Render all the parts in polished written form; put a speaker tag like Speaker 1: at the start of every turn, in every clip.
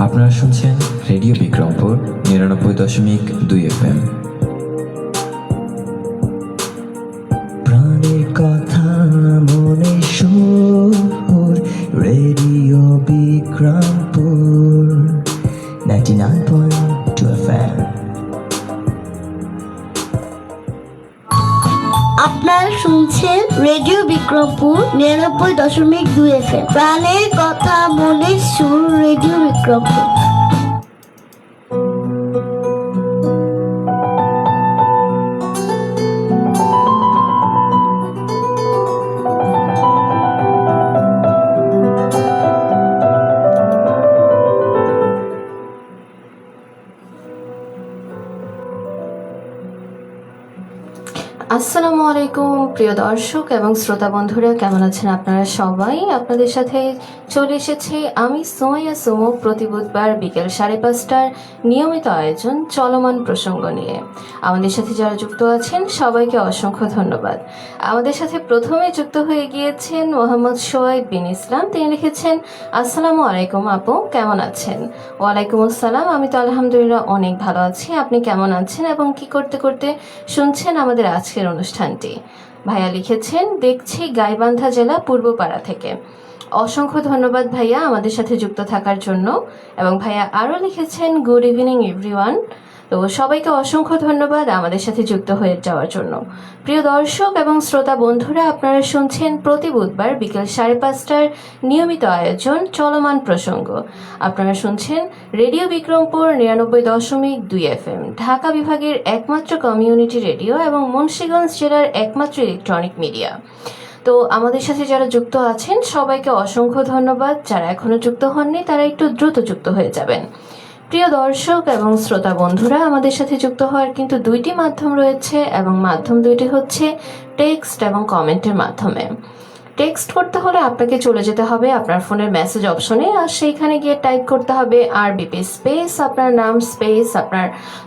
Speaker 1: আপনারা শুনছেন radio Bikrampur ৯৯.২ FM। প্রাণের কথা মনে সুর, রেডিও বিক্রমপুর 99.2 FM।
Speaker 2: আপনারা শুনছেন রেডিও বিক্রমপুর ৯৯.২ FM। প্রাণের কথা মনে সুর, রেডিও বিক্রমপুর।
Speaker 3: আসসালামু আলাইকুম প্রিয় দর্শক এবং শ্রোতা বন্ধুরা, কেমন আছেন আপনারা সবাই? আপনাদের সাথে চলে এসেছি আমি সুমাইয়া সুমো, প্রতি বুধবার বিকেল 5:30টার নিয়মিত আয়োজন চলমান প্রসঙ্গ নিয়ে। আমাদের সাথে যারা যুক্ত আছেন সবাইকে অসংখ্য ধন্যবাদ। আমাদের সাথে প্রথমে যুক্ত হয়ে গিয়েছেন মোহাম্মদ সোহাইব বিন ইসলাম। তিনি লিখেছেন, আসসালামু আলাইকুম আপু, কেমন আছেন? ওয়ালাইকুম আসসালাম, আমি তো আলহামদুলিল্লাহ অনেক ভালো আছি। আপনি কেমন আছেন এবং কি করতে করতে শুনছেন আমাদের আজকের অনুষ্ঠানটি? ভাইয়া লিখেছেন, দেখছি গাইবান্ধা জেলা পূর্বপাড়া থেকে। অসংখ্য ধন্যবাদ ভাইয়া আমাদের সাথে যুক্ত থাকার জন্য। এবং ভাইয়া আরও লিখেছেন, গুড ইভিনিং এভরিওয়ান। তো সবাইকে অসংখ্য ধন্যবাদ আমাদের সাথে যুক্ত হয়ে যাওয়ার জন্য। প্রিয় দর্শক এবং শ্রোতা বন্ধুরা, আপনারা শুনছেন প্রতি বুধবার বিকেল 5:30টার নিয়মিত আয়োজন চলমান প্রসঙ্গ। আপনারা শুনছেন রেডিও বিক্রমপুর ৯৯.২ FM, ঢাকা বিভাগের একমাত্র কমিউনিটি রেডিও এবং মুন্সিগঞ্জ জেলার একমাত্র ইলেকট্রনিক মিডিয়া। তো আমাদের সাথে যারা যুক্ত আছেন সবাইকে অসংখ্য ধন্যবাদ। যারা এখনো যুক্ত হননি তারা একটু দ্রুত যুক্ত হয়ে যাবেন। প্রিয় দর্শক এবং শ্রোতা বন্ধুরা, আমাদের সাথে যুক্ত হওয়ার কিন্তু দুইটি মাধ্যম রয়েছে এবং মাধ্যম দুইটি হচ্ছে টেক্সট এবং কমেন্টের মাধ্যমে। টেক্সট করতে হলে আপনাকে চলে যেতে হবে আপনার ফোনের মেসেজ অপশনে, আর সেইখানে গিয়ে টাইপ করতে হবে আরবিপি স্পেস আপনার নাম স্পেস আপনার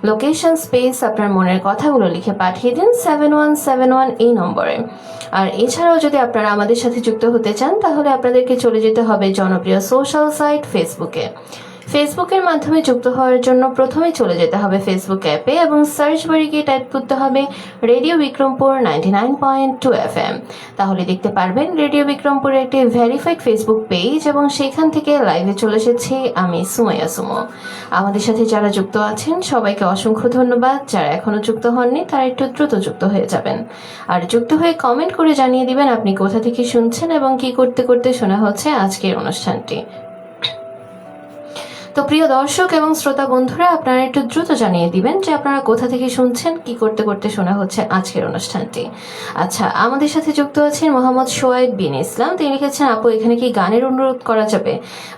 Speaker 3: লোকেশন স্পেস আপনার মনের কথাগুলো লিখে পাঠিয়ে দিন 7171 এই নম্বরে। আর এছাড়াও যদি আপনারা আমাদের সাথে যুক্ত হতে চান তাহলে আপনাদেরকে চলে যেতে হবে জনপ্রিয় সোশ্যাল সাইট ফেসবুকে। ফেসবুকের মাধ্যমে যুক্ত হওয়ার জন্য প্রথমে চলে যেতে হবে ফেসবুক অ্যাপে এবং সার্চ বারে গিয়ে টাইপ করতে হবে রেডিও বিক্রমপুর 99.2 FM। তাহলে দেখতে পারবেন রেডিও বিক্রমপুরের একটি ভেরিফাইড ফেসবুক পেজ এবং সেখান থেকে লাইভে চলে এসেছি আমি সুমাইয়া সুমো। আমাদের সাথে যারা যুক্ত আছেন সবাইকে অসংখ্য ধন্যবাদ। যারা এখনো যুক্ত হননি তারা একটু দ্রুত যুক্ত হয়ে যাবেন, আর যুক্ত হয়ে কমেন্ট করে জানিয়ে দিবেন আপনি কোথা থেকে শুনছেন এবং কি করতে করতে শোনা হচ্ছে আজকের অনুষ্ঠানটি। তো প্রিয় দর্শক এবং শ্রোতা বন্ধুরা, আপনারা একটু দ্রুত জানিয়ে দিবেন যে আপনারা কোথা থেকে শুনছেন, কি করতে করতে শোনা হচ্ছে আজকের অনুষ্ঠানটি। আচ্ছা, আমাদের সাথে যুক্ত আছেন মোহাম্মদ সোহাইব বিন ইসলাম। তিনি লিখেছেন, আপু এখানে কি গানের অনুরোধ করা যাবে?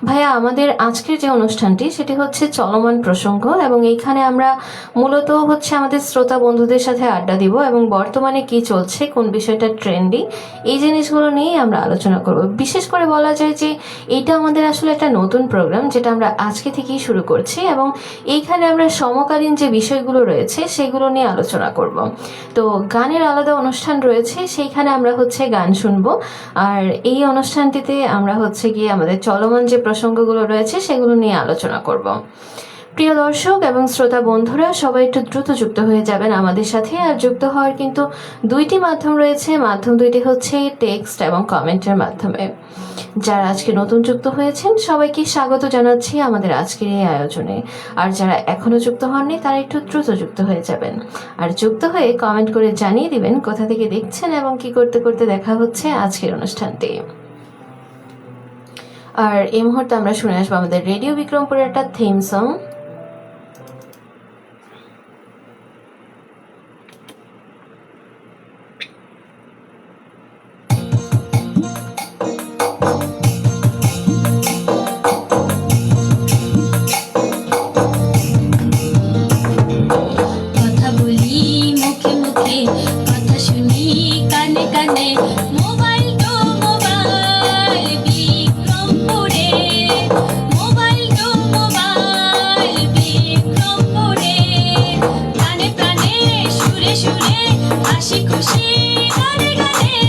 Speaker 3: ভাইয়া, আমাদের আজকের যে অনুষ্ঠানটি সেটি হচ্ছে চলমান প্রসঙ্গ এবং এইখানে আমরা মূলত হচ্ছে আমাদের শ্রোতা বন্ধুদের সাথে আড্ডা দিব এবং বর্তমানে কি চলছে, কোন বিষয়টা ট্রেন্ডি, এই জিনিসগুলো নিয়েই আমরা আলোচনা করব। বিশেষ করে বলা যায় যে এটা আমাদের আসলে একটা নতুন প্রোগ্রাম যেটা আমরা আজকে থেকেই শুরু করছি এবং এইখানে আমরা সমকালীন যে বিষয়গুলো রয়েছে সেগুলো নিয়ে আলোচনা করব। তো গানের আলাদা অনুষ্ঠান রয়েছে, সেইখানে আমরা হচ্ছে গান শুনবো, আর এই অনুষ্ঠানটিতে আমরা হচ্ছে গিয়ে আমাদের চলমান যে প্রসঙ্গগুলো রয়েছে সেগুলো নিয়ে আলোচনা করব। প্রিয় দর্শক এবং শ্রোতা বন্ধুরা, সবাই একটু দ্রুত যুক্ত হয়ে যাবেন আমাদের সাথে। আর যুক্ত হওয়ার কিন্তু দুইটি মাধ্যম রয়েছে, মাধ্যম দুইটি হচ্ছে টেক্সট এবং কমেন্টের মাধ্যমে। যারা আজকে নতুন যুক্ত হয়েছেন সবাইকে স্বাগত জানাচ্ছি আমাদের আজকের এই আয়োজনে। আর যারা এখনো যুক্ত হননি তারা একটু দ্রুত যুক্ত হয়ে যাবেন, আর যুক্ত হয়ে কমেন্ট করে জানিয়ে দিবেন কোথা থেকে দেখছেন এবং কি করতে করতে দেখা হচ্ছে আজকের অনুষ্ঠানটি। আর এই মুহূর্তে আমরা শুনে আসবো আমাদের রেডিও বিক্রমপুরের একটা থিম সং।
Speaker 4: হাসি খুশি গানে গানে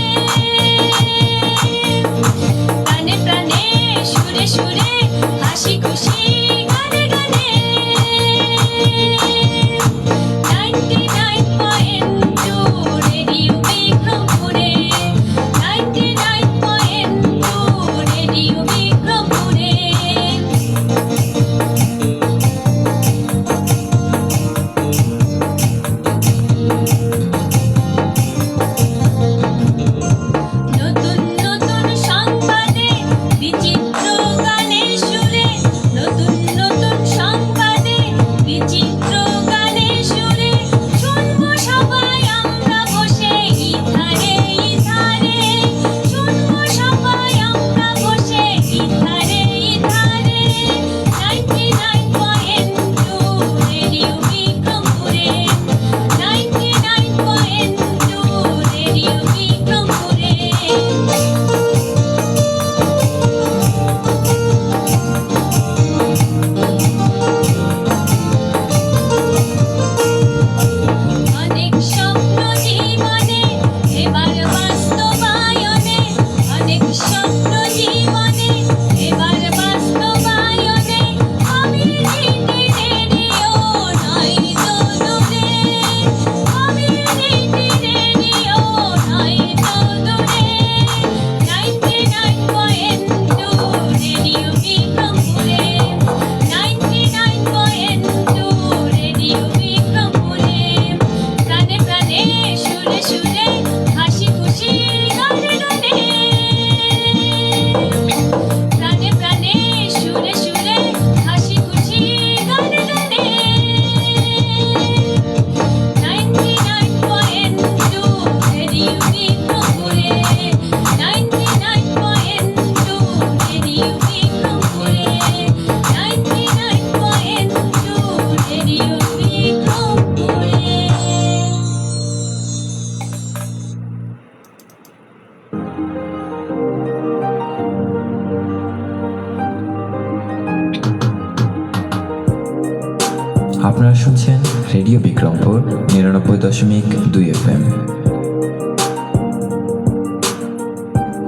Speaker 1: আপনারা শুনছেন রেডিও বিক্রমপুর 99.2 FM।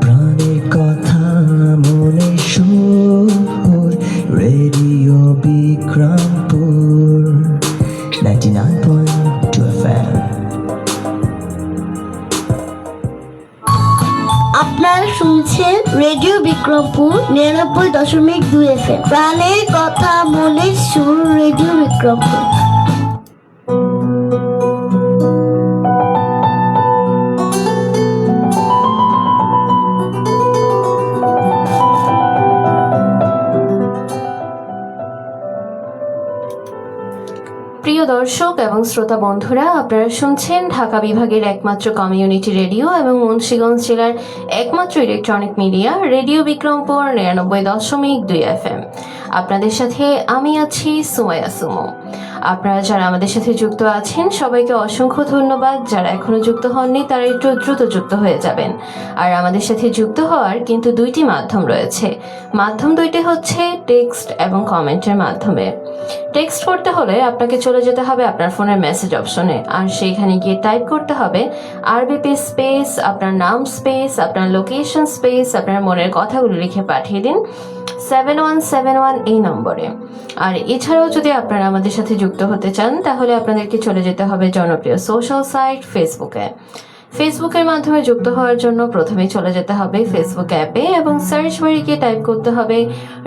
Speaker 4: প্রাণের কথা মনে সুর, রেডিও বিক্রমপুর 99.2 FM।
Speaker 2: আপনারা শুনছেন রেডিও বিক্রমপুর 99.2 FM। প্রাণের কথা মনের সুর, রেডিও বিক্রমপুর।
Speaker 3: প্রিয় দর্শক এবং শ্রোতা বন্ধুরা, আপনারা শুনছেন ঢাকা বিভাগের একমাত্র কমিউনিটি রেডিও এবং মুন্সিগঞ্জ জেলার একমাত্র electronic media radio Bikrampur 99.2 FM। আপনাদের সাথে আমি আছি সুমাইয়া সুমো। আপনারা যারা আমাদের সাথে যুক্ত আছেন সবাইকে অসংখ্য ধন্যবাদ। যারা এখনো যুক্ত হননি তারা একটু দ্রুত যুক্ত হয়ে যাবেন। আর আমাদের সাথে যুক্ত হওয়ার কিন্তু দুইটি মাধ্যম রয়েছে। মাধ্যম দুইটি হচ্ছে টেক্সট এবং কমেন্টের মাধ্যমে। টেক্সট করতে হলে আপনাকে চলে যেতে হবে আপনার ফোনের মেসেজ অপশনে, আর সেইখানে গিয়ে টাইপ করতে হবে আরবিপি স্পেস আপনার নাম স্পেস আপনার লোকেশন স্পেস আপনার মনের কথাগুলো লিখে পাঠিয়ে দিন 7171 এই নম্বরে। আর এছাড়াও যদি আপনারা আমাদের সাথে যুক্ত হতে চান তাহলে আপনাদেরকে চলে যেতে হবে জনপ্রিয় সোশ্যাল সাইট ফেসবুকে। ফেসবুকের মাধ্যমে যুক্ত হওয়ার জন্য প্রথমে চলে যেতে হবে ফেসবুক অ্যাপে এবং সার্চ বারে গিয়ে টাইপ করতে হবে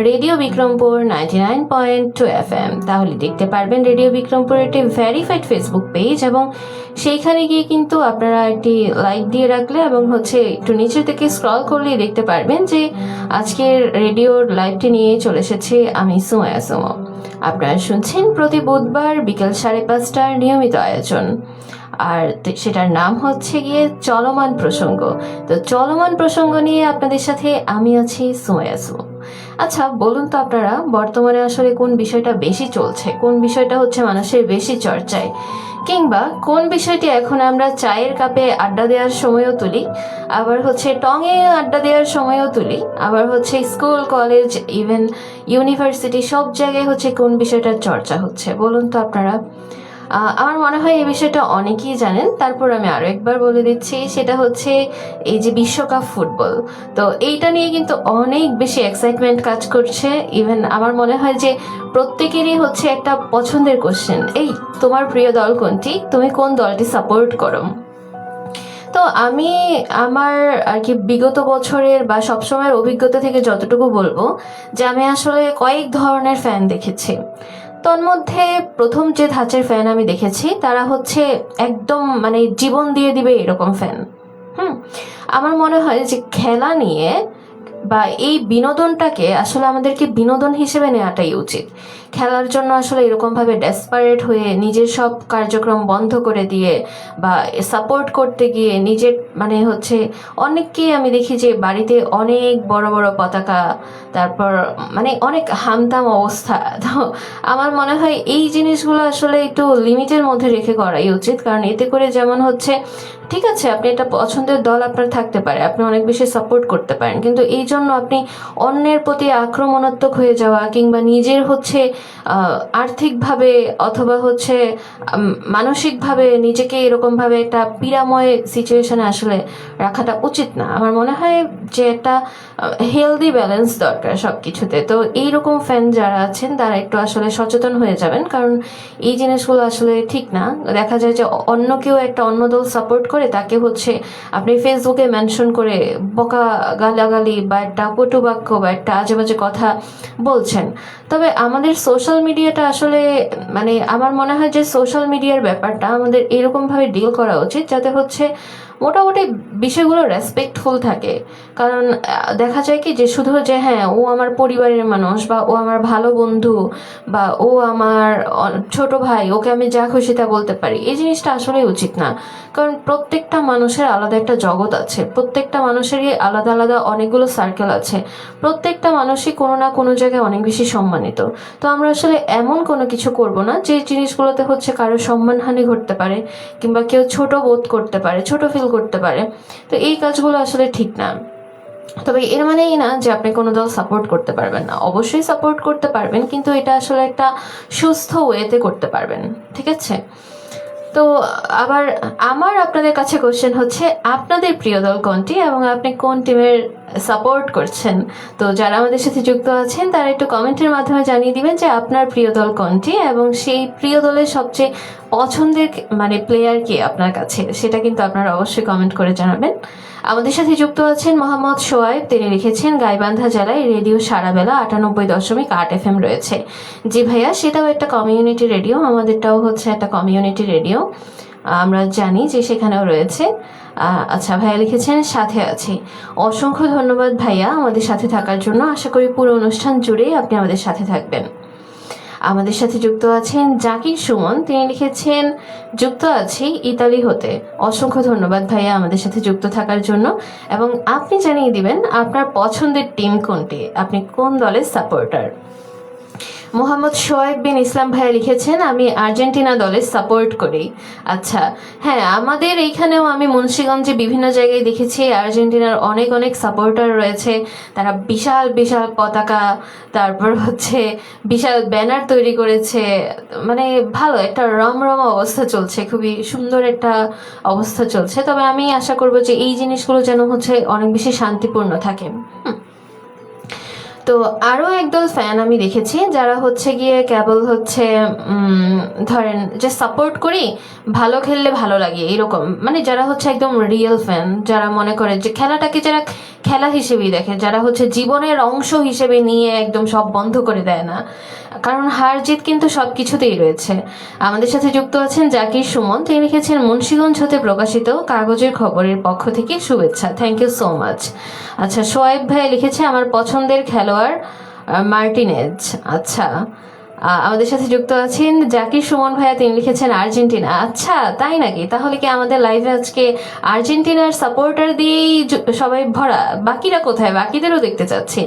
Speaker 3: রেডিও বিক্রমপুর 99.2 FM। তাহলে দেখতে পারবেন রেডিও বিক্রমপুরের একটি ভেরিফাইড ফেসবুক পেজ, এবং সেইখানে গিয়ে কিন্তু আপনারা একটি লাইক দিয়ে রাখলে এবং একটু নিচের দিকে স্ক্রল করলেই দেখতে পারবেন যে আজকের রেডিওর লাইভটি নিয়ে চলে এসেছে আমি সুমাইয়া সুমো। আপনারা শুনছেন প্রতি বুধবার বিকেল 5:30টার নিয়মিত আয়োজন, আর সেটার নাম হচ্ছে গিয়ে চলমান প্রসঙ্গ। তো চলমান প্রসঙ্গ নিয়ে আপনাদের সাথে আমি আছি সুমাইয়া সুমো। আচ্ছা বলুন তো আপনারা, বর্তমানে আসলে কোন বিষয়টা বেশি চলছে, কোন বিষয়টা হচ্ছে মানুষের বেশি চর্চায়, কিংবা কোন বিষয়টি এখন আমরা চায়ের কাপে আড্ডা দেওয়ার সময়ও তুলি, আবার টঙে আড্ডা দেওয়ার সময়ও তুলি, আবার স্কুল কলেজ ইভেন ইউনিভার্সিটি সব জায়গায় কোন বিষয়টার চর্চা হচ্ছে বলুন তো আপনারা। আমার মনে হয় এই বিষয়টা অনেকেই জানেন, তারপর আমি আরো একবার বলে দিচ্ছি, সেটা হচ্ছে এই যে বিশ্বকাপ ফুটবল। তো এইটা নিয়ে কিন্তু অনেক বেশি এক্সাইটমেন্ট কাজ করছে। ইভেন আমার মনে হয় যে প্রত্যেকেরই একটা পছন্দের কোশ্চেন, এই তোমার প্রিয় দল কোনটি, তুমি কোন দলটি সাপোর্ট করো। তো আমি আমার আর কি বিগত বছরের বা সবসময়ের অভিজ্ঞতা থেকে যতটুকু বলবো যে আমি আসলে কয়েক ধরনের ফ্যান দেখেছি। তন্মধ্যে প্রথম যে ধাঁচের ফ্যান আমি দেখেছি তারা একদম জীবন দিয়ে দিবে এরকম ফ্যান। আমার মনে হয় যে খেলা নিয়ে বা এই বিনোদনটাকে আসলে আমাদেরকে বিনোদন হিসেবে নেওয়াটাই উচিত। খেলার জন্য আসলে এরকম ভাবে ডেসপারেট হয়ে নিজের সব কার্যক্রম বন্ধ করে দিয়ে বা সাপোর্ট করতে গিয়ে নিজের অনেককেই আমি দেখি যে বাড়িতে অনেক বড় বড় পতাকা, তারপর অনেক হামতাম অবস্থা। তো আমার মনে হয় এই জিনিসগুলো আসলে একটু লিমিটের মধ্যে রেখে করাই উচিত, কারণ এতে করে যেমন ঠিক আছে আপনি একটা পছন্দের দল আপনার থাকতে পারে, আপনি অনেক বেশি সাপোর্ট করতে পারেন, কিন্তু এই জন্য আপনি অন্যের প্রতি আক্রমণাত্মক হয়ে যাওয়া কিংবা নিজের আর্থিকভাবে অথবা মানসিকভাবে নিজেকে এরকম ভাবে একটা পীড়াময় সিচুয়েশনে আসলে রাখাটা উচিত না। আমার মনে হয় যে একটা হেলদি ব্যালেন্স দরকার সবকিছুতে। তো এইরকম ফ্যান যারা আছেন তারা একটু আসলে সচেতন হয়ে যাবেন, কারণ এই জিনিসগুলো আসলে ঠিক না। দেখা যায় যে অন্য কেউ একটা অন্য দল সাপোর্ট করে তাকে আপনি ফেসবুকে মেনশন করে বকা গালাগালি বা একটা কটু বাক্য বা একটা আজে বাজে কথা বলছেন। তবে আমাদের সোশ্যাল মিডিয়াটা আসলে আমার মনে হয় যে সোশ্যাল মিডিয়ার ব্যাপারটা আমাদের এরকম ভাবে ডিল করা উচিত যাতে মোটামুটি বিষয়গুলো রেসপেক্টফুল থাকে। কারণ দেখা যায় কি যে শুধু যে হ্যাঁ ও আমার পরিবারের মানুষ বা ও আমার ভালো বন্ধু বা ও আমার ছোট ভাই, ওকে আমি যা খুশি তা বলতে পারি, এই জিনিসটা আসলে উচিত না। কারণ প্রত্যেকটা মানুষের আলাদা একটা জগৎ আছে, প্রত্যেকটা মানুষেরই আলাদা আলাদা অনেকগুলো সার্কেল আছে, প্রত্যেকটা মানুষই কোনো না কোনো জায়গায় অনেক বেশি সম্মানিত। তো আমরা আসলে এমন কোনো কিছু করব না যে জিনিসগুলোতে কারো সম্মানহানি ঘটতে পারে কিংবা কেউ ছোট বোধ করতে পারে, ছোট ফিল করতে পারে। তো এই কাজগুলো আসলে ঠিক না। তবে এর মানেই না যে আপনি কোনো দল সাপোর্ট করতে পারবেন না, অবশ্যই সাপোর্ট করতে পারবেন, কিন্তু এটা আসলে একটা সুস্থ ওয়েতে করতে পারবেন, ঠিক আছে? তো আবার আমার আপনাদের কাছে কোশ্চেন হচ্ছে, আপনাদের প্রিয় দল কোনটি এবং আপনি কোন টিমের সাপোর্ট করছেন? তো যারা আমাদের সাথে যুক্ত আছেন তারা একটু কমেন্টের মাধ্যমে জানিয়ে দিবেন যে আপনার প্রিয় দল কোনটি এবং সেই প্রিয় দলের সবচেয়ে পছন্দের মানে প্লেয়ার কে আপনার কাছে, সেটা কিন্তু আপনারা অবশ্যই কমেন্ট করে জানাবেন। আমাদের সাথে যুক্ত আছেন মোহাম্মদ সোয়াইব, তিনি লিখেছেন গাইবান্ধা জেলায় রেডিও সারাবেলা 98.8 FM রয়েছে। জি ভাইয়া, সেটাও একটা কমিউনিটি রেডিও, আমাদেরটাও হচ্ছে একটা কমিউনিটি রেডিও, আমরা জানি যে সেখানেও রয়েছে। আচ্ছা, ভাইয়া লিখেছেন সাথে আছি। অসংখ্য ধন্যবাদ ভাইয়া আমাদের সাথে থাকার জন্য, আশা করি পুরো অনুষ্ঠান জুড়েই আপনি আমাদের সাথে থাকবেন। আমাদের সাথে যুক্ত আছেন জাকির সুমন, তিনি লিখেছেন যুক্ত আছি ইতালি হতে। অসংখ্য ধন্যবাদ ভাইয়া আমাদের সাথে যুক্ত থাকার জন্য, এবং আপনি জানিয়ে দিবেন আপনার পছন্দের টিম কোনটি, আপনি কোন দলের সাপোর্টার। মোহাম্মদ শোয়েব বিন ইসলাম ভাইয়া লিখেছেন আমি আর্জেন্টিনা দলের সাপোর্ট করি। আচ্ছা, হ্যাঁ, আমাদের এইখানেও আমি মুন্সিগঞ্জে বিভিন্ন জায়গায় দেখেছি আর্জেন্টিনার অনেক অনেক সাপোর্টার রয়েছে, তারা বিশাল বিশাল পতাকা, তারপর হচ্ছে বিশাল ব্যানার তৈরি করেছে, মানে ভালো একটা রমরমা অবস্থা চলছে, খুবই সুন্দর একটা অবস্থা চলছে। তবে আমি আশা করবো যে এই জিনিসগুলো যেন হচ্ছে অনেক বেশি শান্তিপূর্ণ থাকে। তো আরো একদল ফ্যান আমি দেখেছি যারা হচ্ছে গিয়ে কেবল হচ্ছে ধরেন যে সাপোর্ট করি, ভালো খেললে ভালো লাগে এরকম, মানে যারা হচ্ছে একদম রিয়েল ফ্যান, যারা মনে করে যে খেলাটাকে যারা খেলা হিসেবেই দেখে, যারা হচ্ছে জীবনের অংশ হিসেবে নিয়ে একদম সব বন্ধ করে দেয় না, কারণ হার জিত কিন্তু সবকিছুতেই রয়েছে। আমাদের সাথে যুক্ত আছেন জাকির সুমন, তিনি লিখেছেন মুন্সিগঞ্জ হতে প্রকাশিত কাগজের খবরের পক্ষ থেকে শুভেচ্ছা, থ্যাংক ইউ সো মাচ। আচ্ছা, সোয়েব ভাই লিখেছে আমার পছন্দের খেলোয়াড় মার্টিনেজ। আচ্ছা, আমাদের সাথে যুক্ত আছেন জাকির সুমন ভাইয়া, তিনি লিখেছেন আর্জেন্টিনা। আচ্ছা, তাই নাকি? তাহলে কি আমাদের লাইভে আজকে আর্জেন্টিনার সাপোর্টার দিয়েই সবাই ভরা? বাকিরা কোথায়? বাকিদেরও দেখতে চাচ্ছি।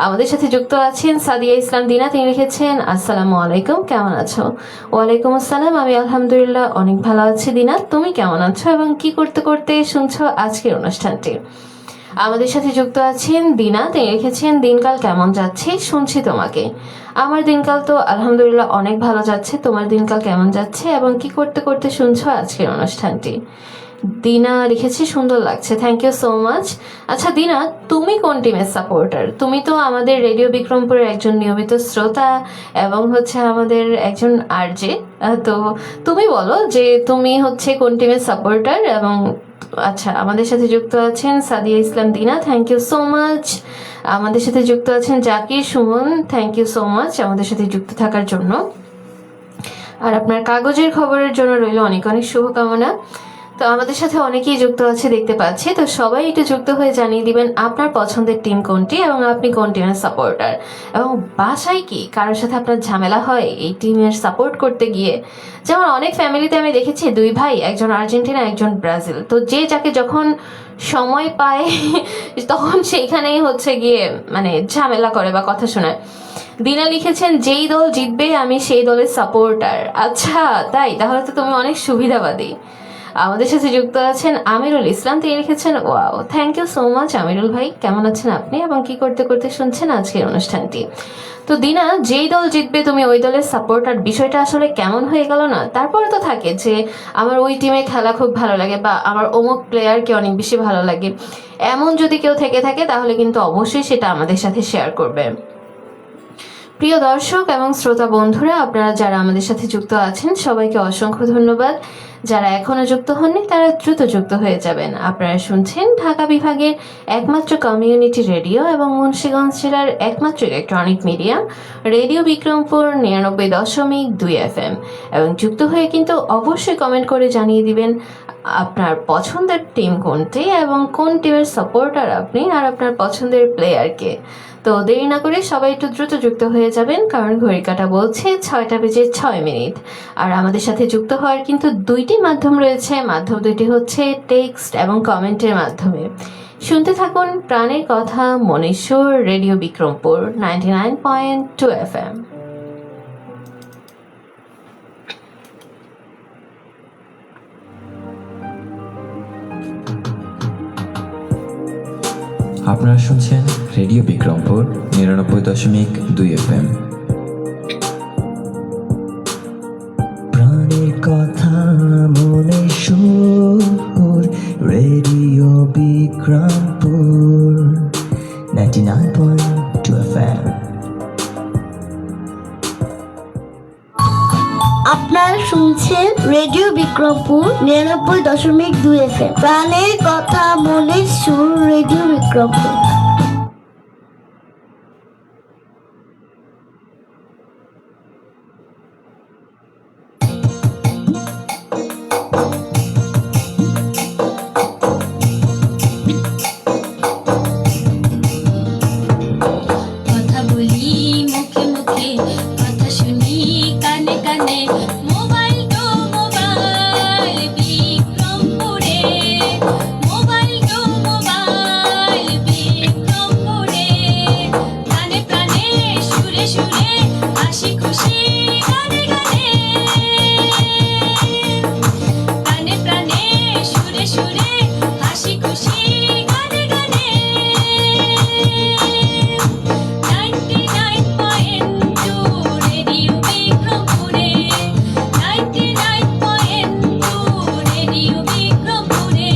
Speaker 3: আমাদের সাথে যুক্ত আছেন সাদিয়া ইসলাম দিনা, তিনি লিখেছেন আসসালামু আলাইকুম, কেমন আছো? ওয়ালাইকুম আসসালাম, আমি আলহামদুলিল্লাহ অনেক ভালো আছি। দিনা, তুমি কেমন আছো এবং কি করতে করতে শুনছো আজকের অনুষ্ঠানটি? আমাদের সাথে যুক্ত আছেন দিনা, তিনি লিখেছেন দিনকাল কেমন যাচ্ছে শুনছি তোমাকে। আমার দিনকাল তো আলহামদুলিল্লাহ অনেক ভালো যাচ্ছে, তোমার দিনকাল কেমন যাচ্ছে এবং কি করতে করতে শুনছো আজকের অনুষ্ঠানটি? দিনা লিখেছে সুন্দর লাগছে, থ্যাংক ইউ সো মাচ। আচ্ছা দিনা, তুমি কোন টিমের সাপোর্টার? তুমি তো আমাদের রেডিও বিক্রমপুরের একজন নিয়মিত শ্রোতা এবং হচ্ছে আমাদের একজন আরজে, তো তুমি বলো যে তুমি হচ্ছে কোন টিমের সাপোর্টার। এবং আচ্ছা, আমাদের সাথে যুক্ত আছেন সাদিয়া ইসলাম দিনা, থ্যাংক ইউ সো মাচ। আমাদের সাথে যুক্ত আছেন Zakir Suman, thank you so much আমাদের সাথে যুক্ত থাকার জন্য, আর আপনার কাগজের খবরের জন্য রইল অনেক অনেক শুভকামনা। তো আমাদের সাথে অনেকেই যুক্ত আছে দেখতে পাচ্ছি, তো সবাই একটু যুক্ত হয়ে জানিয়ে দিবেন আপনার পছন্দের টিম কোনটি এবং আপনি কোন টিমের সাপোর্টার, এবং বাসায় কি কারোর সাথে আপনার ঝামেলা হয় এই টিমের সাপোর্ট করতে গিয়ে? যেমন অনেক ফ্যামিলিতে আমি দেখেছি দুই ভাই, একজন আর্জেন্টিনা একজন ব্রাজিল, তো যে যাকে যখন সময় পায় তখন সেইখানেই হচ্ছে গিয়ে মানে ঝামেলা করে বা কথা শোনায়। দিনা লিখেছেন যেই দল জিতবে আমি সেই দলের সাপোর্টার। আচ্ছা তাই, তাহলে তো তুমি অনেক সুবিধাবাদী। আমাদের সাথে যুক্ত আছেন আমিরুল ইসলাম, তিনি লিখেছেন wow, thank you so much Amirul ভাই, কেমন আছেন আপনি এবং কি করতে করতে শুনছেন আজকের অনুষ্ঠানটি? তো দিনা, যেই দল জিতবে তুমি ওই দলের সাপোর্টার, বিষয়টা আসলে কেমন হয়ে গেল না? তারপরে তো থাকে যে আমার ওই টিমে খেলা খুব ভালো লাগে বা আমার অমুক প্লেয়ারকে অনেক বেশি ভালো লাগে, এমন যদি কেউ থেকে থাকে তাহলে কিন্তু অবশ্যই সেটা আমাদের সাথে শেয়ার করবে। প্রিয় দর্শক এবং শ্রোতা বন্ধুরা, আপনারা যারা আমাদের সাথে যুক্ত আছেন সবাইকে অসংখ্য ধন্যবাদ। যারা এখনো যুক্ত হননি তারা দ্রুত যুক্ত হয়ে যাবেন। আপনারা শুনছেন ঢাকা বিভাগের একমাত্র কমিউনিটি রেডিও এবং মুন্সিগঞ্জ জেলার একমাত্র electronic media radio Bikrampur 99.2 FM, এবং যুক্ত হয়ে কিন্তু অবশ্যই কমেন্ট করে জানিয়ে দিবেন আপনার পছন্দের টিম কোনটি এবং কোন টিমের সাপোর্টার আপনি, আর আপনার পছন্দের প্লেয়ারকে। তো দেরি না করে সবাই একটু দ্রুত যুক্ত হয়ে যাবেন, কারণ ঘড়ি কাঁটা বলছে 6টা বেজে 6 মিনিট। আর আমাদের সাথে যুক্ত হওয়ার কিন্তু দুইটি মাধ্যম রয়েছে, মাধ্যম দুইটি হচ্ছে টেক্সট এবং কমেন্টের মাধ্যমে। শুনতে থাকুন প্রাণের কথা মনের সুর রেডিও বিক্রমপুর 99.2 FM।
Speaker 1: আপনারা শুনছেন রেডিও বিক্রমপুর 99.2 FM।
Speaker 4: প্রাণের কথা মনে সুর, রেডিও বিক্রমপুর 99.2 FM।
Speaker 2: আপনারা শুনছেন রেডিও বিক্রমপুর 99.2 FM। প্রাণের কথা মনের সুর, রেডিও বিক্রমপুর।
Speaker 5: কথা বলি মুখে মুখে, কথা শুনি কানে কানে। মোবাইল তো মোবাইল বিক্রমপুরে, মোবাইল তো মোবাইল বিক্রমপুরে। প্রাণে প্রাণে সুরে সুরে, হাসি খুশি গানে গানে। প্রাণে প্রাণে সুরে সুরে, হাসি খুশি গানে গানে। 99.2 রেডিও বিক্রমপুরে, 99.2 রেডিও বিক্রমপুরে।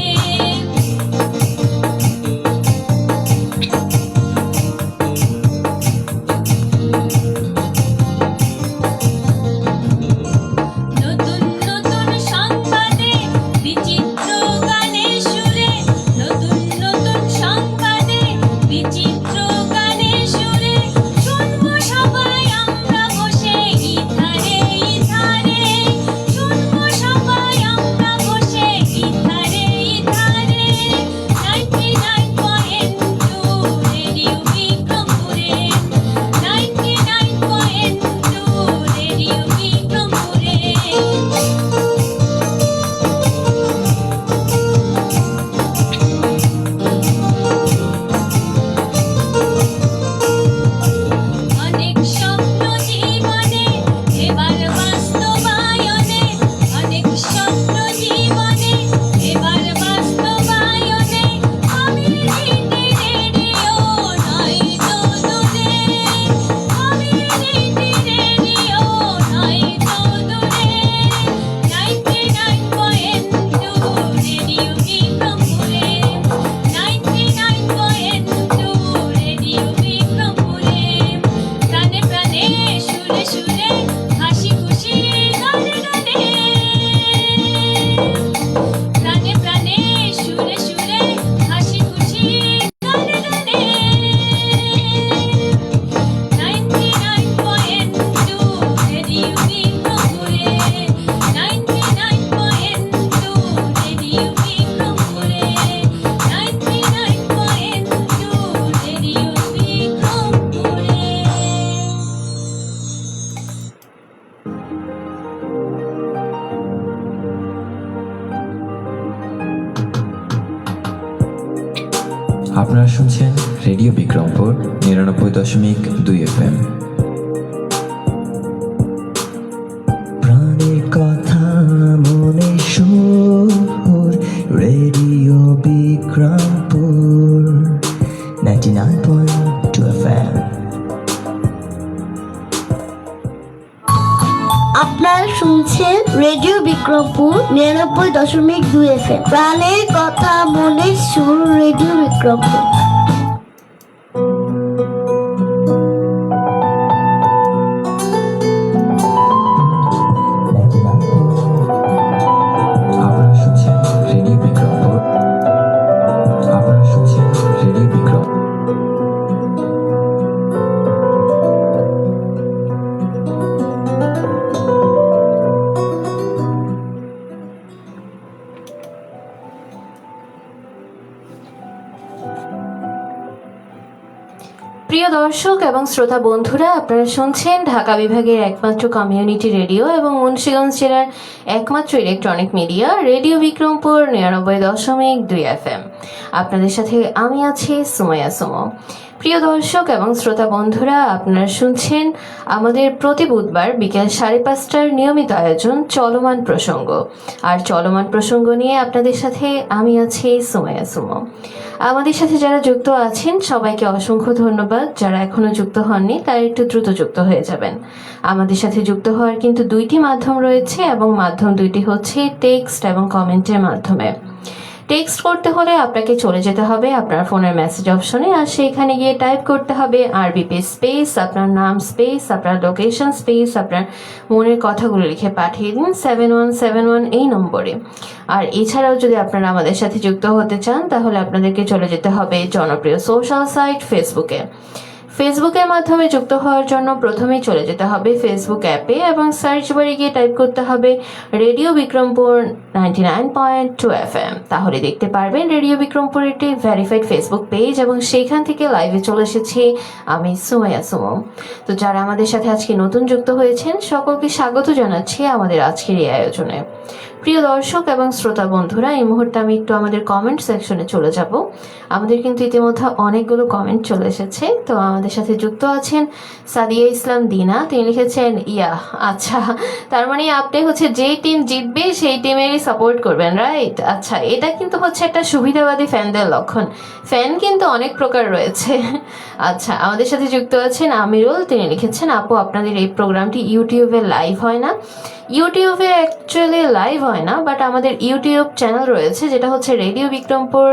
Speaker 5: নতুন নতুন সংবাদে, বিচিত্র গানের সুরে। নতুন নতুন সংবাদে, বিচিত্র গানের সুরে। শুনবো সবাই আমরা বসে ইধারে ইধারে। শুনবো সবাই আমরা বসে ইধারে ইধারে। 99.2 রেডিও বিক্রমপুরে, 99.2 রেডিও বিক্রমপুরে। অনেক স্বপ্ন জীবনে, এবার বাস্তবায়নে। অনেক স্বপ্ন জীবনে, এবার বাস্তবায়নে। কমিউনিটি রেডিও নয় তো দূরে, কমিউনিটি রেডিও নয় তো দূরে। 99.2 রেডিও বিক্রমপুরে, 99.2 রেডিও বিক্রমপুরে। প্রাণে প্রাণে সুরে সুরে, হাসি খুশি গানে গানে। প্রাণে প্রাণে সুরে সুরে, হাসি খুশি গানে গানে। 99.2 রেডিও বিক্রমপুরে, 99.2 রেডিও বিক্রমপুরে, 99.2 রেডিও বিক্রমপুরে।
Speaker 1: আপনারা শুনছেন রেডিও বিক্রমপুর 99.2 FM।
Speaker 4: প্রাণের কথা মনে সুর, রেডিও বিক্রমপুর 99.2 FM।
Speaker 2: আপনারা শুনছেন রেডিও বিক্রমপুর 99.2 FM। প্রাণের কথা মনের সুর, রেডিও বিক্রমপুর।
Speaker 1: আপনারা শুনছেন রেডিও বিক্রমপুর, আপনারা শুনছেন রেডিও বিক্রম।
Speaker 3: প্রিয় দর্শক এবং শ্রোতা বন্ধুরা, আপনারা শুনছেন ঢাকা বিভাগের একমাত্র কমিউনিটি রেডিও এবং মুন্সিগঞ্জ জেলার একমাত্র electronic media radio Bikrampur 99.2 FM। আপনাদের সাথে আমি আছি সুমাইয়া সুমো। প্রিয় দর্শক এবং শ্রোতা বন্ধুরা, আপনারা শুনছেন আমাদের প্রতি বুধবার বিকেল 5:30টার নিয়মিত আয়োজন চলমান প্রসঙ্গ। আর চলমান প্রসঙ্গ নিয়ে আপনাদের সাথে আমি আছি সুমাইয়া সুমো। আমাদের সাথে যারা যুক্ত আছেন সবাইকে অসংখ্য ধন্যবাদ। যারা এখনো যুক্ত হননি তারা একটু দ্রুত যুক্ত হয়ে যাবেন। আমাদের সাথে যুক্ত হওয়ার কিন্তু দুইটি মাধ্যম রয়েছে এবং মাধ্যম দুইটি হচ্ছে টেক্সট এবং কমেন্টের মাধ্যমে। টেক্সট করতে হলে আপনাকে চলে যেতে হবে আপনার ফোনের মেসেজ অপশনে, আর সেইখানে গিয়ে টাইপ করতে হবে আরবিপি স্পেস আপনার নাম স্পেস আপনার লোকেশন স্পেস আপনার মনের কথাগুলো লিখে পাঠিয়ে দিন 7171 এই নম্বরে। আর এছাড়াও যদি আপনারা আমাদের সাথে যুক্ত হতে চান তাহলে আপনাদেরকে চলে যেতে হবে জনপ্রিয় সোশ্যাল সাইট ফেসবুকে। ফেসবুকের মাধ্যমে যুক্ত হওয়ার জন্য প্রথমেই চলে যেতে হবে ফেসবুক অ্যাপে এবং সার্চ বারে গিয়ে টাইপ করতে হবে রেডিও বিক্রমপুর 99.2 FM। তাহলে দেখতে পারবেন রেডিও বিক্রমপুর একটি ভেরিফাইড ফেসবুক পেজ এবং সেইখান থেকে লাইভে চলে এসেছি আমি সুমাইয়া সুমো। তো যারা আমাদের সাথে আজকে নতুন যুক্ত হয়েছেন সকলকে স্বাগত জানাচ্ছি আমাদের আজকের এই আয়োজনে। প্রিয় দর্শক এবং শ্রোতা বন্ধুরা, এই মুহূর্তে আমি একটু আমাদের কমেন্ট সেকশনে চলে যাব। আমাদের কিন্তু ইতিমধ্যে অনেকগুলো কমেন্ট চলে এসেছে। তো আমাদের সাথে যুক্ত আছেন সাদিয়া ইসলাম দিনা, তিনি লিখেছেন আচ্ছা, তার মানে আপনি হচ্ছে যে টিম জিতবে সেই টিমেরই সাপোর্ট করবেন, রাইট? আচ্ছা, এটা কিন্তু হচ্ছে একটা সুবিধাবাদী ফ্যানদের লক্ষণ। ফ্যান কিন্তু অনেক প্রকার রয়েছে। আচ্ছা, আমাদের সাথে যুক্ত আছেন আমিরুল, তিনি লিখেছেন আপু আপনাদের এই প্রোগ্রামটি ইউটিউবে লাইভ হয় না? ইউটিউবে অ্যাকচুয়ালি লাইভ হয় না, বাট আমাদের ইউটিউব চ্যানেল রয়েছে যেটা হচ্ছে রেডিও বিক্রমপুর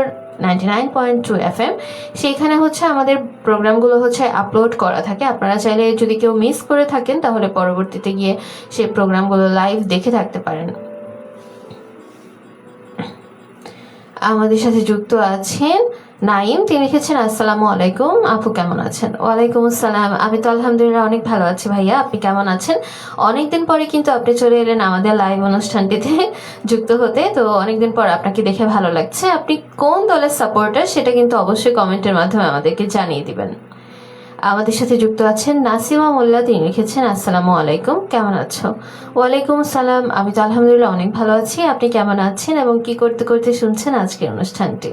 Speaker 3: 99.2 FM। সেইখানে হচ্ছে আমাদের প্রোগ্রামগুলো হচ্ছে আপলোড করা থাকে। আপনারা চাইলে যদি কেউ মিস করে থাকেন তাহলে পরবর্তীতে গিয়ে সেই প্রোগ্রামগুলো লাইভ দেখে থাকতে পারেন। আমাদের সাথে যুক্ত আছেন নাইম, তিনি লিখেছেন আসসালামু আলাইকুম আপু, কেমন আছেন? ওয়ালাইকুম আসসালাম, আমি তো আলহামদুলিল্লাহ অনেক ভালো আছি ভাইয়া, আপনি কেমন আছেন? অনেকদিন পরে কিন্তু আপনি চলে এলেন আমাদের লাইভ অনুষ্ঠানটিতে যুক্ত হতে, তো অনেকদিন পর আপনাকে দেখে ভালো লাগছে। আপনি কোন দলের সাপোর্টার সেটা কিন্তু অবশ্যই কমেন্টের মাধ্যমে আমাদেরকে জানিয়ে দিবেন। আমাদের সাথে যুক্ত আছেন নাসিমা মোল্লা, তিনি লিখেছেন আসসালামু আলাইকুম, কেমন আছো? ওয়ালাইকুম আসসালাম, আমি তো আলহামদুলিল্লাহ অনেক ভালো আছি, আপনি কেমন আছেন এবং কি করতে করতে শুনছেন আজকের অনুষ্ঠানটি?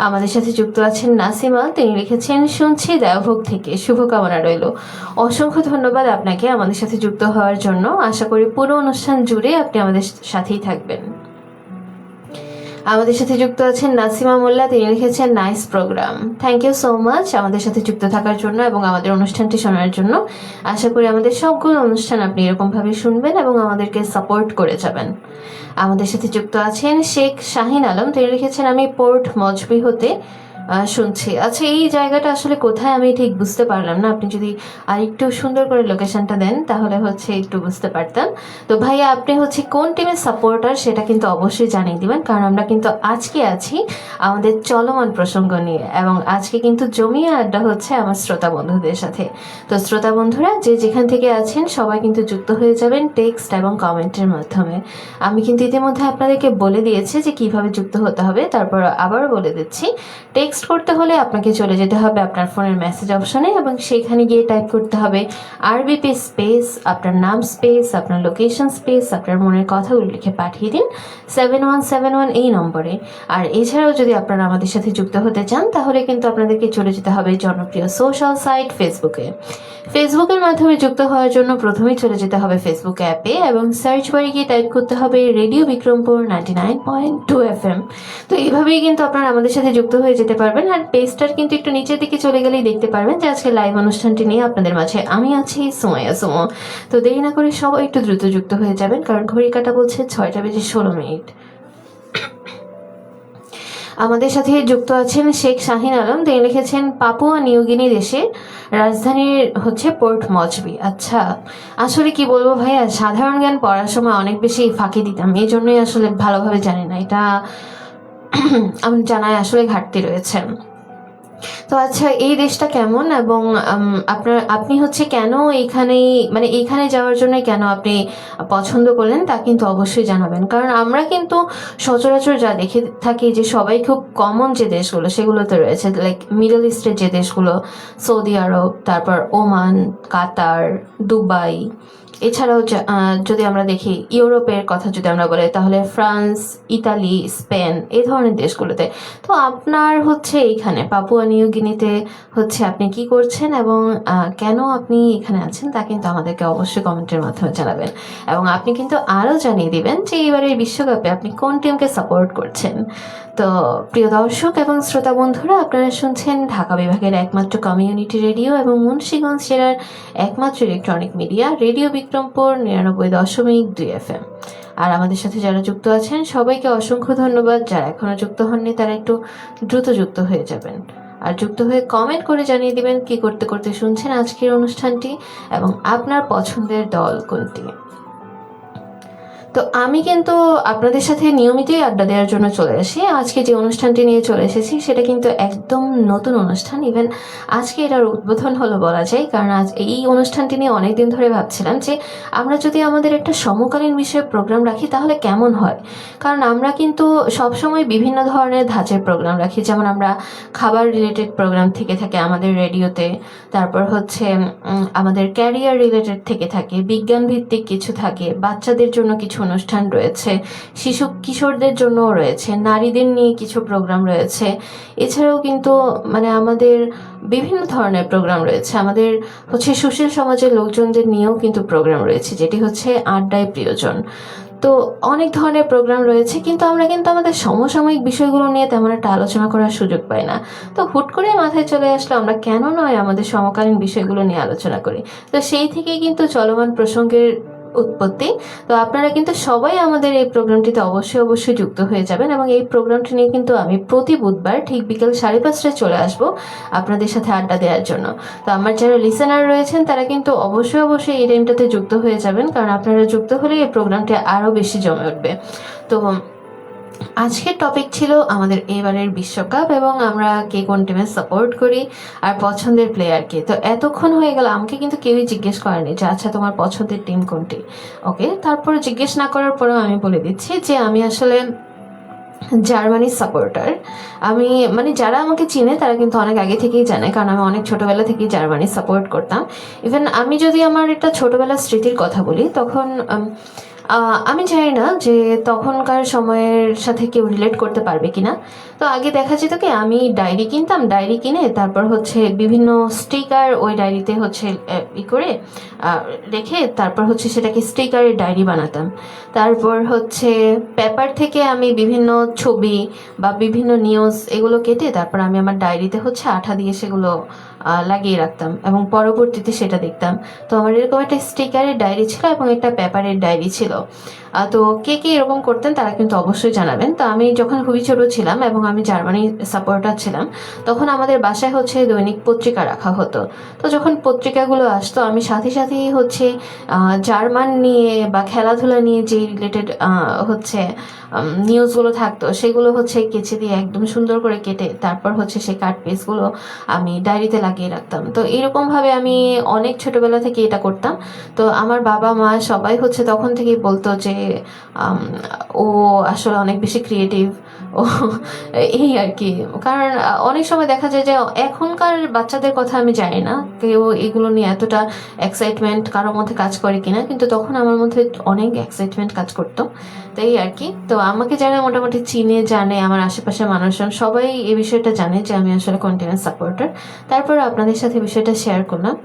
Speaker 3: আমাদের সাথে যুক্ত আছেন নাসিমা, তিনি লিখেছেন শুনছি দেওভোগ থেকে, শুভকামনা রইল। অসংখ্য ধন্যবাদ আপনাকে আমাদের সাথে যুক্ত হওয়ার জন্য। আশা করি পুরো অনুষ্ঠান জুড়ে আপনি আমাদের সাথেই থাকবেন। আমাদের সাথে যুক্ত আছেন নাসিমা মোল্লা, তিনি লিখেছেন nice program, thank you so much আমাদের সাথে যুক্ত থাকার জন্য এবং আমাদের অনুষ্ঠানটি শোনার জন্য। আশা করি আমাদের সবগুলো অনুষ্ঠান আপনি এরকমভাবে শুনবেন এবং আমাদেরকে সাপোর্ট করে যাবেন। আমাদের সাথে যুক্ত আছেন শেখ শাহিন আলম, তিনি লিখেছেন আমি পোর্ট মজবি হতে শুনছি। আচ্ছা, এই জায়গাটা আসলে কোথায় আমি ঠিক বুঝতে পারলাম না, আপনি যদি আর একটু সুন্দর করে লোকেশনটা দেন তাহলে হচ্ছে একটু বুঝতে পারতাম। তো ভাইয়া আপনি হচ্ছে কোন টিমের সাপোর্টার সেটা কিন্তু অবশ্যই জানিয়ে দিবেন, কারণ আমরা কিন্তু আজকে আছি আমাদের চলমান প্রসঙ্গ নিয়ে এবং আজকে কিন্তু জমিয়ে আড্ডা হচ্ছে আমার শ্রোতা বন্ধুদের সাথে। তো শ্রোতা বন্ধুরা যে যেখান থেকে আছেন সবাই কিন্তু যুক্ত হয়ে যাবেন টেক্সট এবং কমেন্টের মাধ্যমে। আমি কিন্তু ইতিমধ্যে আপনাদেরকে বলে দিয়েছি যে কিভাবে যুক্ত হতে হবে, তারপর আবারও বলে দিচ্ছি। টেক্সট করতে হলে আপনাকে চলে যেতে হবে আপনার ফোনের মেসেজ অপশনে এবং সেখানে গিয়ে টাইপ করতে হবে আরবিপি স্পেস আপনার নাম স্পেস আপনার লোকেশন স্পেস আপনার মনের কথাগুলো লিখে পাঠিয়ে দিন 7171 এই নম্বরে। আর এছাড়াও যদি আপনারা আমাদের সাথে যুক্ত হতে চান তাহলে কিন্তু আপনাদেরকে চলে যেতে হবে জনপ্রিয় সোশ্যাল সাইট ফেসবুকে। ফেসবুকের মাধ্যমে যুক্ত হওয়ার জন্য প্রথমেই চলে যেতে হবে ফেসবুক অ্যাপে এবং সার্চ বারে গিয়ে টাইপ করতে হবে রেডিও বিক্রমপুর 99.2 FM। তো এইভাবেই কিন্তু আপনারা আমাদের সাথে যুক্ত হয়ে যেতে পারবেন। আর পেজটার কিন্তু একটু নিচের দিকে চলে গেলেই দেখতে পারবেন যে আজকে লাইভ অনুষ্ঠানটি নিয়ে আপনাদের মাঝে আমি আছি সুমাইয়া সুমো। তো দেরি না করে সবাই একটু দ্রুত যুক্ত হয়ে যাবেন, কারণ ঘড়ি কাটা বলছে 6:16। আমাদের সাথে যুক্ত আছেন শেখ শাহিন আলম, তিনি লিখেছেন পাপুয়া নিউগিনি দেশে রাজধানীর হচ্ছে পোর্ট মজবি। আচ্ছা, আসলে কি বলবো ভাইয়া, সাধারণ জ্ঞান পড়ার সময় অনেক বেশি ফাঁকি দিতাম, এই জন্যই আসলে ভালোভাবে জানি না, এটা আমার জানায় আসলে ঘাটতি রয়েছে। তো আচ্ছা, এই দেশটা কেমন, এবং আপনি হচ্ছে কেন এইখানেই, মানে এইখানে যাওয়ার জন্য কেন আপনি পছন্দ করলেন তা কিন্তু অবশ্যই জানাবেন। কারণ আমরা কিন্তু সচরাচর যা দেখে থাকি যে সবাই খুব কমন যে দেশগুলো সেগুলোতে রয়েছে, লাইক মিডল ইস্টের যে দেশগুলো, সৌদি আরব, তারপর ওমান, কাতার, দুবাই, এছাড়াও যদি আমরা দেখি ইউরোপের কথা যদি আমরা বলি তাহলে ফ্রান্স, ইতালি, স্পেন, এই ধরনের দেশগুলোতে। তো আপনার হচ্ছে এইখানে পাপুয়া নিউ গিনিতে হচ্ছে আপনি কি করছেন এবং কেন আপনি এখানে আছেন তা কিন্তু আমাদেরকে অবশ্যই কমেন্টের মাধ্যমে জানাবেন। এবং আপনি কিন্তু আরও জানিয়ে দিবেন যে এবারের বিশ্বকাপে আপনি কোন টিমকে সাপোর্ট করছেন। তো প্রিয় দর্শক এবং শ্রোতা বন্ধুরা, আপনারা শুনছেন ঢাকা বিভাগের একমাত্র কমিউনিটি রেডিও এবং মুন্সিগঞ্জ জেলার একমাত্র electronic media radio Bikrampur 99.2 FM। আর আমাদের সাথে যারা যুক্ত আছেন সবাইকে অসংখ্য ধন্যবাদ। যারা এখনো যুক্ত হননি তারা একটু দ্রুত যুক্ত হয়ে যাবেন, আর যুক্ত হয়ে কমেন্ট করে জানিয়ে দিবেন কি করতে করতে শুনছেন আজকের অনুষ্ঠানটি এবং আপনার পছন্দের দল কোনটি। তো আমি কিন্তু আপনাদের সাথে নিয়মিতই আড্ডা দেওয়ার জন্য চলে আসি। আজকে যে অনুষ্ঠানটি নিয়ে চলে এসেছি সেটা কিন্তু একদম নতুন অনুষ্ঠান। ইভেন আজকে এটার উদ্বোধন হলো বলা যায়, কারণ আজ এই অনুষ্ঠানটি নিয়ে অনেকদিন ধরে ভাবছিলাম যে আমরা যদি আমাদের একটা সমকালীন বিষয়ে প্রোগ্রাম রাখি তাহলে কেমন হয়। কারণ আমরা কিন্তু সবসময় বিভিন্ন ধরনের ধাঁচের প্রোগ্রাম রাখি, যেমন আমরা খাবার রিলেটেড প্রোগ্রাম থেকে থাকে আমাদের রেডিওতে, তারপর হচ্ছে আমাদের ক্যারিয়ার রিলেটেড থেকে থাকে, বিজ্ঞান ভিত্তিক কিছু থাকে, বাচ্চাদের জন্য কিছু অনুষ্ঠান রয়েছে, শিশু কিশোরদের জন্যও রয়েছে, নারীদের নিয়ে কিছু প্রোগ্রাম রয়েছে। এছাড়াও কিন্তু মানে আমাদের বিভিন্ন ধরনের প্রোগ্রাম রয়েছে। আমাদের হচ্ছে সুশীল সমাজের লোকজনদের নিয়েও কিন্তু প্রোগ্রাম রয়েছে, যেটি হচ্ছে আড্ডায় প্রিয়জন। তো অনেক ধরনের প্রোগ্রাম রয়েছে, কিন্তু আমরা কিন্তু আমাদের সমসাময়িক বিষয়গুলো নিয়ে তেমন একটা আলোচনা করার সুযোগ পাই না। তো হুট করে মাথায় চলে আসলো আমরা কেন নয় আমাদের সমকালীন বিষয়গুলো নিয়ে আলোচনা করি। তো সেই থেকেই কিন্তু চলমান প্রসঙ্গের উৎপত্তি। তো আপনারা কিন্তু সবাই আমাদের এই প্রোগ্রামটিতে অবশ্যই যুক্ত হয়ে যাবেন, এবং এই প্রোগ্রামটি নিয়ে কিন্তু আমি প্রতি বুধবার ঠিক বিকেল 5:30টায় চলে আসব আপনাদের সাথে আড্ডা দেওয়ার জন্য। তো আমার যারা লিসেনার রয়েছেন তারা কিন্তু অবশ্যই এই টাইমটাতে যুক্ত হয়ে যাবেন, কারণ আপনারা যুক্ত হলে এই প্রোগ্রামটি আরও বেশি জমে উঠবে। তো আজকের টপিক ছিল আমাদের এবারের বিশ্বকাপ এবং আমরা কে কোন টিমে সাপোর্ট করি আর পছন্দের প্লেয়ারকে। তো এতক্ষণ হয়ে গেল আমাকে কিন্তু কেউই জিজ্ঞেস করেনি যে আচ্ছা তোমার পছন্দের টিম কোনটি। ওকে, তারপরে জিজ্ঞেস না করার পরেও আমি বলে দিচ্ছি যে আমি আসলে জার্মানির সাপোর্টার। আমি মানে যারা আমাকে চিনে তারা কিন্তু অনেক আগে থেকেই জানে, কারণ আমি অনেক ছোটবেলা থেকেই জার্মানি সাপোর্ট করতাম। ইভেন আমি যদি আমার একটা ছোটবেলার স্মৃতির কথা বলি, তখন আমি জানি না যে তখনকার সময়ের সাথে কেউ রিলেট করতে পারবে কিনা। তো আগে দেখা যেত কি, আমি ডায়েরি কিনতাম, ডায়েরি কিনে তারপর হচ্ছে বিভিন্ন স্টিকার ওই ডায়েরিতে হচ্ছে করে রেখে তারপর হচ্ছে সেটাকে স্টিকারের ডায়েরি বানাতাম। তারপর হচ্ছে পেপার থেকে আমি বিভিন্ন ছবি বা বিভিন্ন নিউজ এগুলো কেটে তারপর আমি আমার ডায়েরিতে হচ্ছে আঠা দিয়ে সেগুলো লাগিয়ে রাখতাম এবং পরবর্তীতে সেটা দেখতাম। তো আমার এরকম একটা স্টিকারের ডায়েরি ছিল এবং একটা পেপারের ডায়েরি ছিল। তো কে কে এরকম করতেন তারা কিন্তু অবশ্যই জানাবেন। তো আমি যখন খুবই ছোট ছিলাম এবং আমি জার্মানি সাপোর্টার ছিলাম, তখন আমাদের বাসায় হচ্ছে দৈনিক পত্রিকা রাখা হতো। তো যখন পত্রিকাগুলো আসতো আমি সাথেই হচ্ছে জার্মান নিয়ে বা খেলাধুলা নিয়ে যে রিলেটেড হচ্ছে নিউজগুলো থাকতো সেগুলো হচ্ছে কেচে দিয়ে একদম সুন্দর করে কেটে তারপর হচ্ছে সেই কাট পেজগুলো আমি ডায়েরিতে লাগিয়ে রাখতাম। তো এরকমভাবে আমি অনেক ছোটবেলা থেকে এটা করতাম। তো আমার বাবা মা সবাই হচ্ছে তখন থেকেই বলতো যে ও আসলে অনেক বেশি ক্রিয়েটিভ, ও এই আর কি। কারণ অনেক সময় দেখা যায় যে এখনকার বাচ্চাদের কথা আমি জানি না কেউ এগুলো নিয়ে এতটা এক্সাইটমেন্ট কারোর মধ্যে কাজ করে কিনা, কিন্তু তখন আমার মধ্যে অনেক এক্সাইটমেন্ট কাজ করতো। তো এই আর কি। তো আমাকে যারা মোটামুটি চিনে জানে, আমার আশেপাশের মানুষজন সবাই এই বিষয়টা জানে যে আমি আসলে কন্টিনিউয়াস সাপোর্টার। তারপর আপনাদের সাথে বিষয়টা শেয়ার করলাম।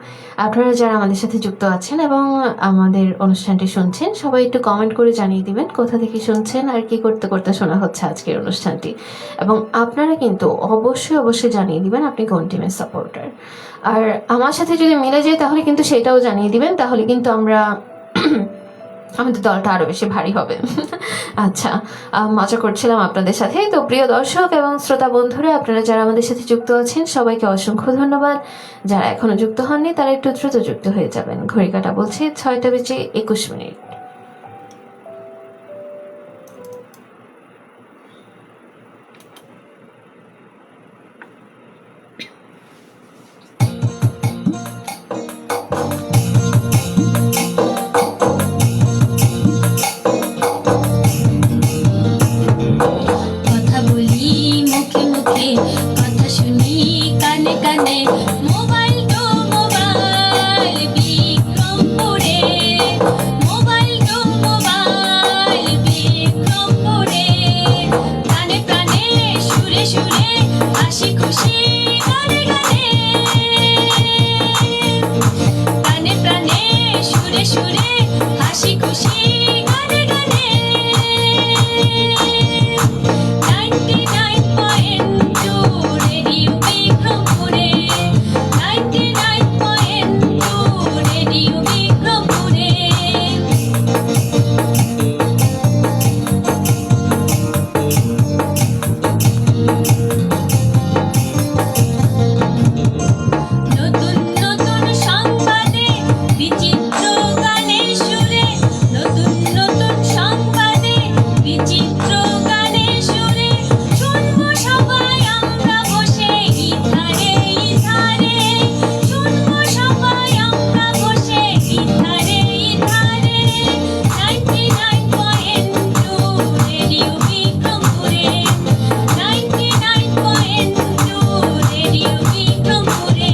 Speaker 3: আপনারা যারা আমাদের সাথে যুক্ত আছেন এবং আমাদের অনুষ্ঠানটি শুনছেন সবাই একটু কমেন্ট করে জানিয়ে দিবেন কোথা থেকে শুনছেন আর কি করতে করতে শোনা হচ্ছে আজকের অনুষ্ঠানটি। এবং আপনারা কিন্তু অবশ্যই জানিয়ে দিবেন আপনি কোন টিমের সাপোর্টার। আর আমার সাথে যদি মিলে যায় তাহলে কিন্তু সেটাও জানিয়ে দিবেন, তাহলে কিন্তু আমরা আমাদের দলটা আরো বেশি ভারী হবে। আচ্ছা, মজা করছিলাম আপনাদের সাথে। তো প্রিয় দর্শক এবং শ্রোতা বন্ধুরা, আপনারা যারা আমাদের সাথে যুক্ত আছেন সবাইকে অসংখ্য ধন্যবাদ। যারা এখনো যুক্ত হননি তারা একটু দ্রুত যুক্ত হয়ে যাবেন। ঘড়ি কাঁটা বলছে 6:21।
Speaker 5: কানে কানে মোবাইল টু মোবাইল বিক্রমপুরে মোবাইল টু মোবাইল বিক্রমপুরে প্রাণে প্রাণে সুরে সুরে হাসি খুশি গানে গানে প্রাণে প্রাণে সুরে সুরে হাসি খুশি গানে গানে 99.2 রেডিও বিক্রমপুরে 99.2 রেডিও বিক্রমপুরে নতুন নতুন সংবাদে বিচিত্র গানের সুরে নতুন নতুন সংবাদে বিচিত্র গানের সুরে শুনবো সবাই আমরা বসে ইধারে ইধারে শুনবো সবাই আমরা বসে ইধারে ইধারে 99.2 রেডিও বিক্রমপুরে 99.2 রেডিও বিক্রমপুরে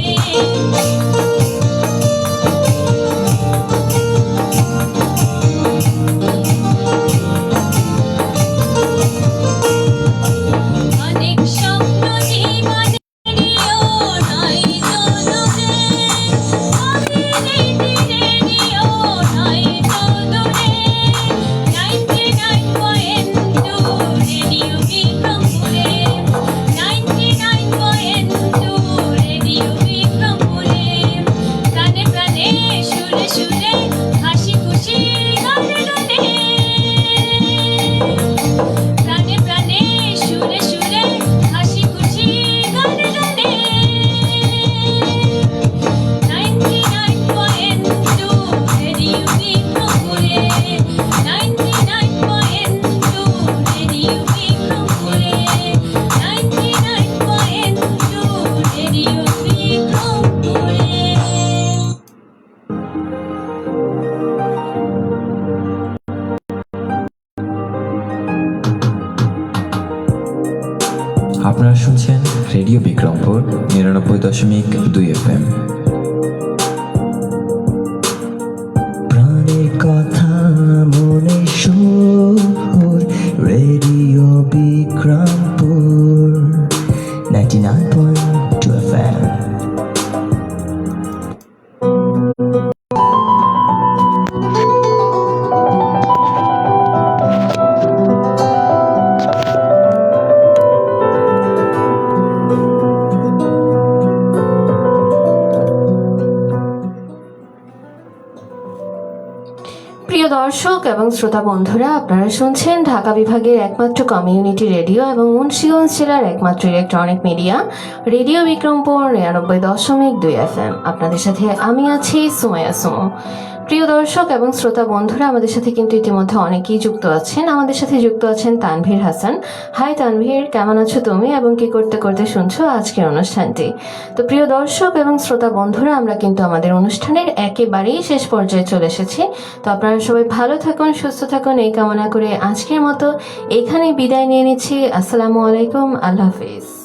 Speaker 5: অনেক স্বপ্ন জীবনেরও নাই তো দূরে অভিনেত্রীরেরও নাই তো দূরে 99.2 রেডিও বিক্রমপুরে 99.2 রেডিও বিক্রমপুরে প্রাণে প্রাণে সুরে সুরে হাসি খুশি গানে গানে প্রাণে প্রাণে সুরে সুরে হাসি খুশি গানে গানে 99.2 রেডিও বিক্রমপুরে 99.2 রেডিও বিক্রমপুরে 99.2 রেডিও বিক্রমপুরে
Speaker 1: আপনারা শুনছেন রেডিও বিক্রমপুর 99.2 FM।
Speaker 4: প্রাণের কথা মনে সুর রেডিও বিক্রমপুর 99.2 FM।
Speaker 3: প্রিয় দর্শক এবং শ্রোতা বন্ধুরা, আপনারা শুনছেন ঢাকা বিভাগের একমাত্র কমিউনিটি রেডিও এবং মুন্সিগঞ্জ জেলার একমাত্র electronic media radio Bikrampur 99.2 FM। আপনাদের সাথে আমি আছি সুমাইয়া সুমো। প্রিয় দর্শক এবং শ্রোতা বন্ধুরা, আমাদের সাথে কিন্তু ইতিমধ্যে অনেকেই যুক্ত আছেন। আমাদের সাথে যুক্ত আছেন তানভীর হাসান। হাই তানভীর, কেমন আছো তুমি এবং কি করতে করতে শুনছো আজকের অনুষ্ঠানটি? তো প্রিয় দর্শক এবং শ্রোতা বন্ধুরা, আমরা কিন্তু আমাদের অনুষ্ঠানের একেবারেই শেষ পর্যায়ে চলে এসেছি। তো আপনারা সবাই ভালো থাকুন, সুস্থ থাকুন এই কামনা করে আজকের মতো এখানে বিদায় নিয়ে নিচ্ছি। আসসালামু আলাইকুম, আল্লাহ হাফিজ।